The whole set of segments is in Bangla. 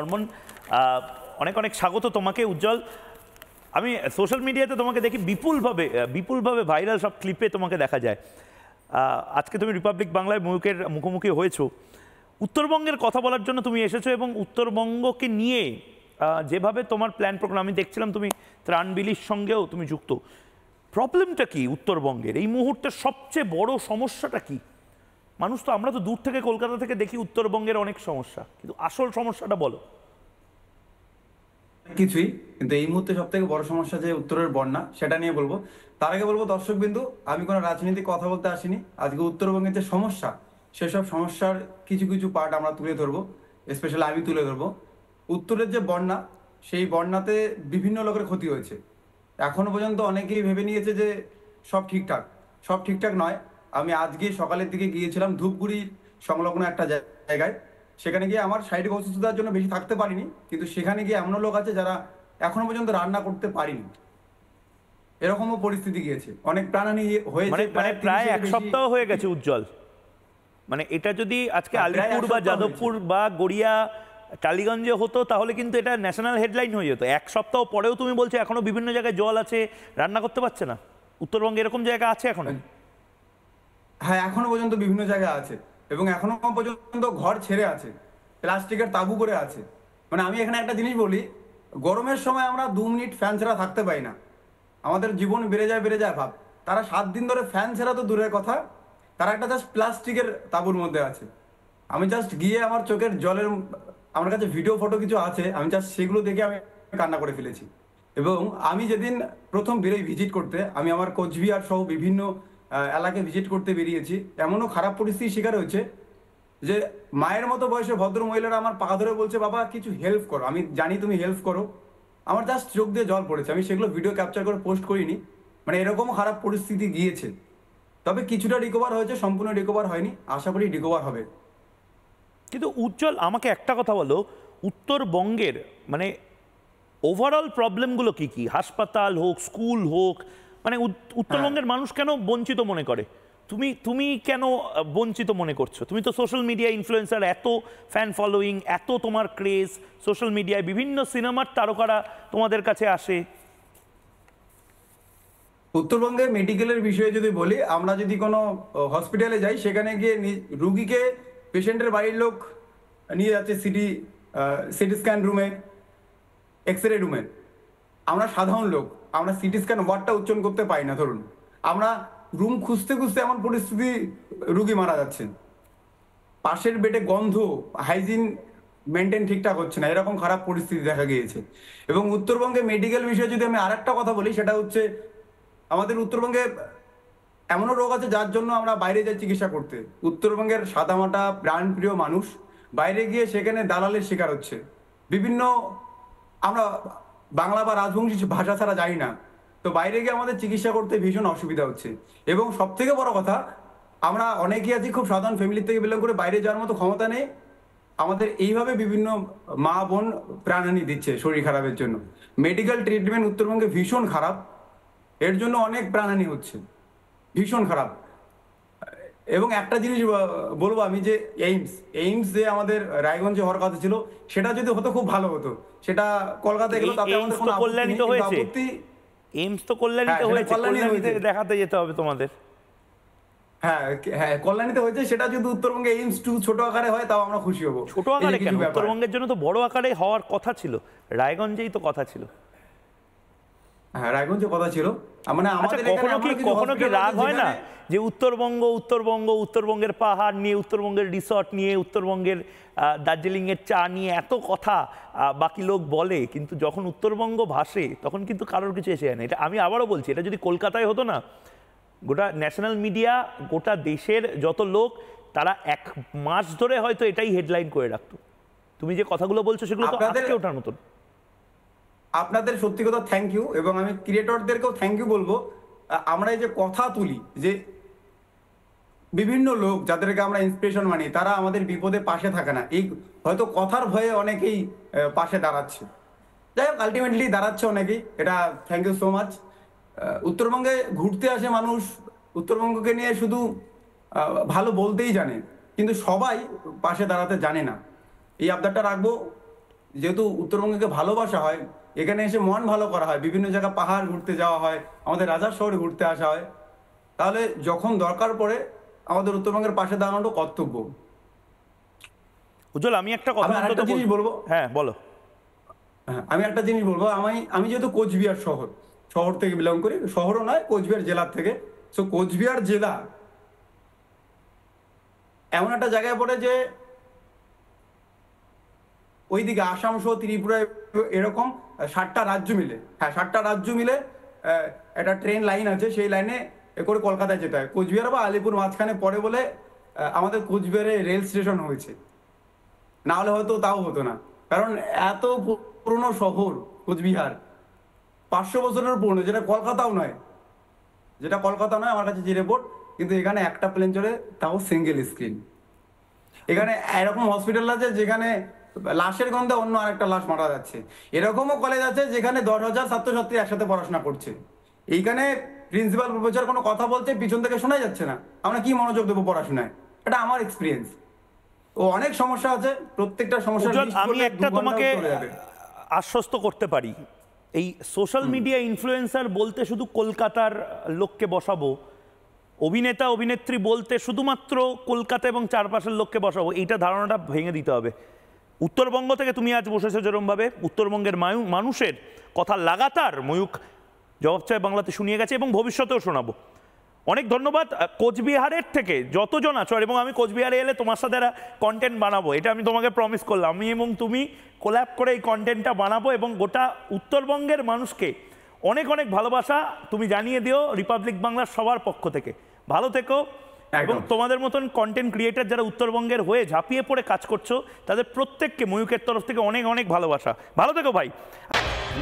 হরমোন অনেক অনেক স্বাগত তোমাকে উজ্জ্বল। আমি সোশ্যাল মিডিয়াতে তোমাকে দেখি বিপুলভাবে ভাইরাল সব ক্লিপে তোমাকে দেখা যায়। আজকে তুমি রিপাবলিক বাংলায় ময়ূকের মুখোমুখি হয়েছো, উত্তরবঙ্গের কথা বলার জন্য তুমি এসেছো এবং উত্তরবঙ্গকে নিয়ে যেভাবে তোমার প্ল্যান প্রোগ্রাম আমি দেখছিলাম, তুমি ত্রাণবিলির সঙ্গেও তুমি যুক্ত। প্রবলেমটা কি উত্তরবঙ্গের এই মুহূর্তে সবচেয়ে বড় সমস্যাটা কি? মানুষ তো আমরা তো দূর থেকে কলকাতা থেকে দেখি উত্তরবঙ্গের অনেক সমস্যা, কিন্তু আসল সমস্যাটা বলো। কিছুই, কিন্তু এই মুহূর্তে সব থেকে বড় সমস্যা যে উত্তরের বন্যা, সেটা নিয়ে বলবো। তার আগে বলবো দর্শক বিন্দু, আমি কোনো রাজনীতি কথা বলতে আসিনি। আজকে উত্তরবঙ্গের যে সমস্যা, সেসব সমস্যার কিছু কিছু পার্ট আমরা তুলে ধরবো, স্পেশালি আমি তুলে ধরবো। উত্তরের যে বন্যা, সেই বন্যাতে বিভিন্ন লোকের ক্ষতি হয়েছে। এখনো পর্যন্ত অনেকেই ভেবে নিয়েছে যে সব ঠিকঠাক। সব ঠিকঠাক নয়। আমি আজকে সকালের দিকে গিয়েছিলাম ধূপগুড়ির সংলগ্ন একটা জায়গায়। সেখানে গিয়ে আমার শারীরিক অসুস্থতার জন্য বেশি থাকতে পারিনি, কিন্তু সেখানে গিয়ে এমনও লোক আছে যারা এখনো পর্যন্ত রান্না করতে পারিনি। এরকমও পরিস্থিতি গিয়েছে, অনেক প্রাণহানি হয়েছে। প্রায় এক সপ্তাহ হয়ে গেছে উজ্জ্বল। মানে এটা যদি আজকে আলিপুর বা যাদবপুর বা গড়িয়া টালিগঞ্জে হতো তাহলে কিন্তু এটা ন্যাশনাল হেডলাইন হয়ে যেত। এক সপ্তাহ পরেও তুমি বলছো এখনো বিভিন্ন জায়গায় জল আছে, রান্না করতে পারছে না। উত্তরবঙ্গে এরকম জায়গা আছে এখনো? হ্যাঁ, এখনো পর্যন্ত বিভিন্ন জায়গা আছে, এবং এখনো পর্যন্ত ঘর ছেড়ে আছে, প্লাস্টিকের তাঁবু করে আছে। মানে আমি এখানে একটা জিনিস বলি, গরমের সময় আমরা 2 মিনিট ফ্যান ছাড়া থাকতে পারি না। আমাদের জীবন বেড়ে যায় ভাব। তারা 7 দিন ধরে ফ্যান ছাড়া তো দূরের কথা, তারা একটা জাস্ট প্লাস্টিকের তাঁবুর মধ্যে আছে। আমি জাস্ট গিয়ে আমার চোখের জলের, আমার কাছে ভিডিও ফটো কিছু আছে, আমি জাস্ট সেগুলো দেখে আমি কান্না করে ফেলেছি। এবং আমি যেদিন প্রথম বেরোই ভিজিট করতে, আমি আমার কোচবিহার সহ বিভিন্ন এলাকায় ভিজিট করতে বেরিয়েছি, এমনও খারাপ পরিস্থিতির শিকার হয়েছে যে মায়ের মতো বয়সে ভদ্র মহিলারা আমার পা ধরে বলছে, বাবা কিছু হেল্প করো, আমি জানি তুমি হেল্প করো। আমার জাস্ট চোখ দিয়ে জল পড়েছে। আমি সেগুলো ভিডিও ক্যাপচার করে পোস্ট করিনি। মানে এরকমও খারাপ পরিস্থিতি গিয়েছে। তবে কিছুটা রিকভার হয়েছে, সম্পূর্ণ রিকভার হয়নি, আশা করি রিকভার হবে। কিন্তু উজ্জ্বল, আমাকে একটা কথা বলো, উত্তরবঙ্গের মানে ওভারঅল প্রবলেমগুলো কি কি? হাসপাতাল হোক, স্কুল হোক, মানে উত্তরবঙ্গের মানুষ কেন বঞ্চিত মনে করে? তুমি কেন বঞ্চিত মনে করছো? তুমি তো সোশ্যাল মিডিয়া ইনফ্লুয়েন্সার, এত ফ্যান ফলোয়িং, এত তোমার ক্রেজ সোশ্যাল মিডিয়ায়, বিভিন্ন সিনেমার তারকারা তোমাদের কাছে আসে। উত্তরবঙ্গে মেডিকেলের বিষয়ে যদি বলি, আমরা যদি কোনো হসপিটালে যাই, সেখানে গিয়ে রুগীকে পেশেন্টের বাড়ির লোক নিয়ে যাচ্ছে সিটি স্ক্যান রুমে, এক্স রে রুমে। আমরা সাধারণ লোক, আমরা সিটি স্ক্যান ওয়ার্ডটা উচ্চারণ করতে পারি না। ধরুন, আমরা রুম খুঁজতে খুঁজতে এমন পরিস্থিতি, রুগী মারা যাচ্ছে, পাশের বেডে গন্ধ, হাইজিন মেনটেন ঠিকঠাক হচ্ছে না, এরকম খারাপ পরিস্থিতি দেখা গিয়েছে। এবং উত্তরবঙ্গে মেডিকেল বিষয়ে যদি আমি আরেকটা কথা বলি, সেটা হচ্ছে আমাদের উত্তরবঙ্গে এমনও রোগ আছে যার জন্য আমরা বাইরে যাই চিকিৎসা করতে। উত্তরবঙ্গের সাদামাটা প্রাণপ্রিয় মানুষ বাইরে গিয়ে সেখানে দালালের শিকার হচ্ছে। বিভিন্ন, আমরা বাংলা বা রাজবংশী ভাষা ছাড়া জানি না, তো বাইরে গিয়ে আমাদের চিকিৎসা করতে ভীষণ অসুবিধা হচ্ছে। এবং সব থেকে বড় কথা, আমরা অনেকেই আছি খুব সাধারণ ফ্যামিলি থেকে বিলং করে, বাইরে যাওয়ার মতো ক্ষমতা নেই। আমাদের এইভাবে বিভিন্ন মা বোন প্রাণহানি দিচ্ছে শরীর খারাপের জন্য। মেডিকেল ট্রিটমেন্ট উত্তরবঙ্গে ভীষণ খারাপ, এর জন্য অনেক প্রাণহানি হচ্ছে, ভীষণ খারাপ। এবং একটা জিনিস বলবো আমি, যে এইমস যে আমাদের রায়গঞ্জে হওয়ার কথা ছিল, সেটা যদি হতো খুব ভালো হতো। সেটা কলকাতায় গেল, তাতে আমাদের কোনো আপত্তি। এইমস তো কল্যাণীতে হয়েছে, কল্যাণীতে দেখাতে যেতে হবে তোমাদের। হ্যাঁ হ্যাঁ, কল্যাণীতে হয়েছে। সেটা যদি উত্তরবঙ্গে এইমস 2 ছোট আকারে হয়, তাও আমরা খুশি হব। ছোট আকারে কেন? উত্তরবঙ্গের জন্য তো বড় আকারে হওয়ার কথা ছিল, রায়গঞ্জেই তো কথা ছিল। হ্যাঁ, রায়গঞ্জে কথা ছিল। মানে আমাদের কখনো কি রাগ হয় না যে উত্তরবঙ্গের পাহাড় নিয়ে, উত্তরবঙ্গের রিসর্ট নিয়ে, উত্তরবঙ্গের দার্জিলিং এর চা নিয়ে এত কথা বাকি লোক বলে, কিন্তু যখন উত্তরবঙ্গ ভাসে তখন কিন্তু কারোর কিছু এসে যায় না? এটা আমি আবারও বলছি, এটা যদি কলকাতায় হতো না, গোটা ন্যাশনাল মিডিয়া, গোটা দেশের যত লোক, তারা 1 মাস ধরে হয়তো এটাই হেডলাইন করে রাখতো। তুমি যে কথাগুলো বলছো সেগুলো তো আজকে ওঠার মতন। আপনাদের সত্যি কথা থ্যাংক ইউ, এবং আমি ক্রিয়েটরদেরকেও থ্যাংক ইউ বলবো। আমরা এই যে কথা তুলি, যে বিভিন্ন লোক যাদেরকে আমরা ইন্সপিরেশন মানি, তারা আমাদের বিপদে পাশে থাকে না। এই হয়তো কথার ভয়ে অনেকেই পাশে দাঁড়াচ্ছে, যাই হোক আলটিমেটলি দাঁড়াচ্ছে অনেকেই, এটা থ্যাংক ইউ সো মাচ। উত্তরবঙ্গে ঘুরতে আসে মানুষ, উত্তরবঙ্গকে নিয়ে শুধু ভালো বলতেই জানে, কিন্তু সবাই পাশে দাঁড়াতে জানে না। এই আবদারটা রাখবো যেহেতু উত্তরবঙ্গকে ভালোবাসা হয়, এখানে এসে মন ভালো করা হয়, বিভিন্ন জায়গা পাহাড় ঘুরতে যাওয়া হয়, আমাদের রাজার শহরে ঘুরতে আসা হয়, তাহলে যখন দরকার পড়ে আমাদের উত্তরবঙ্গের পাশে দাঁড়ানো কর্তব্য। উজ্জ্বল, আমি একটা কথা আমি আরেকটা জিনিস বলবো। হ্যাঁ বলো। হ্যাঁ, আমি একটা জিনিস বলবো, আমি যেহেতু কোচবিহার শহর থেকে বিলং করি, শহরও নয়, কোচবিহার জেলার থেকে। সো কোচবিহার জেলা এমন একটা জায়গায় পড়ে যে ওইদিকে আসাম সহ ত্রিপুরা এরকম 7টা রাজ্য মিলে, হ্যাঁ 7টা রাজ্য মিলে একটা ট্রেন লাইন আছে, সেই লাইনে করে কলকাতায় যেতে হয়। কোচবিহার বা আলিপুর মাঝখানে পড়ে বলে আমাদের কোচবিহারে রেল স্টেশন হয়েছে, না হলে হয়তো তাও হতো না। কারণ এত পুরনো শহর কোচবিহার, 500 বছরের পুরনো, যেটা কলকাতাও নয়, আমার কাছে যে রিপোর্ট। কিন্তু এখানে একটা প্লেন চলে, তাও সিঙ্গেল স্ক্রিন। এখানে এরকম হসপিটাল আছে যেখানে লাশের গন্ধে অন্য আরেকটা লাশ মারা যাচ্ছে। এরকমও কলেজ আছে যেখানে 10,000 ছাত্রছাত্রী একসাথে পড়াশোনা করছে। এইখানে প্রিন্সিপাল প্রফেসর কোনো কথা বলছে, পিছন থেকে শোনা যাচ্ছে না, আমরা কি মনোযোগ দেবো পড়াশোনায়? এটা আমার এক্সপিরিয়েন্স। ও অনেক সমস্যা আছে, প্রত্যেকটা সমস্যা আমি একটা তোমাকে আশ্বস্ত করতে পারি, এই সোশ্যাল মিডিয়া ইনফ্লুয়েন্সার বলতে শুধু কলকাতার লোককে বসাবো, অভিনেতা অভিনেত্রী বলতে শুধুমাত্র কলকাতা এবং চারপাশের লোককে বসাবো, এইটা ধারণাটা ভেঙে দিতে হবে। উত্তরবঙ্গ থেকে তুমি আজ বসেছো যেরমভাবে, উত্তরবঙ্গের মানুষের কথা লাগাতার ময়ূক জবাব চায় বাংলাতে শুনিয়ে গেছে এবং ভবিষ্যতেও শোনাবো। অনেক ধন্যবাদ। কোচবিহারের থেকে যতজন আছো, এবং আমি কোচবিহারে এলে তোমার সাথে কন্টেন্ট বানাবো, এটা আমি তোমাকে প্রমিস করলাম। আমি এবং তুমি কোল্যাব করে এই কন্টেন্টটা বানাবো এবং গোটা উত্তরবঙ্গের মানুষকে অনেক অনেক ভালোবাসা তুমি জানিয়ে দিও রিপাবলিক বাংলার সবার পক্ষ থেকে। ভালো থেকো, এবং তোমাদের মতন কন্টেন্ট ক্রিয়েটার যারা উত্তরবঙ্গের হয়ে ঝাঁপিয়ে পড়ে কাজ করছো, তাদের প্রত্যেককে ময়ূকের তরফ থেকে অনেক অনেক ভালোবাসা। ভালো থেকো ভাই।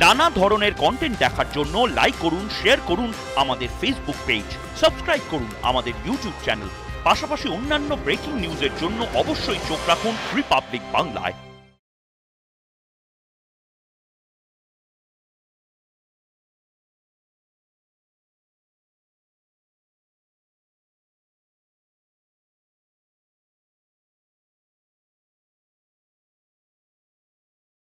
নানা ধরনের কন্টেন্ট দেখার জন্য লাইক করুন, শেয়ার করুন আমাদের ফেসবুক পেজ, সাবস্ক্রাইব করুন আমাদের ইউটিউব চ্যানেল। পাশাপাশি অন্যান্য ব্রেকিং নিউজের জন্য অবশ্যই চোখ রাখুন রিপাবলিক বাংলায়।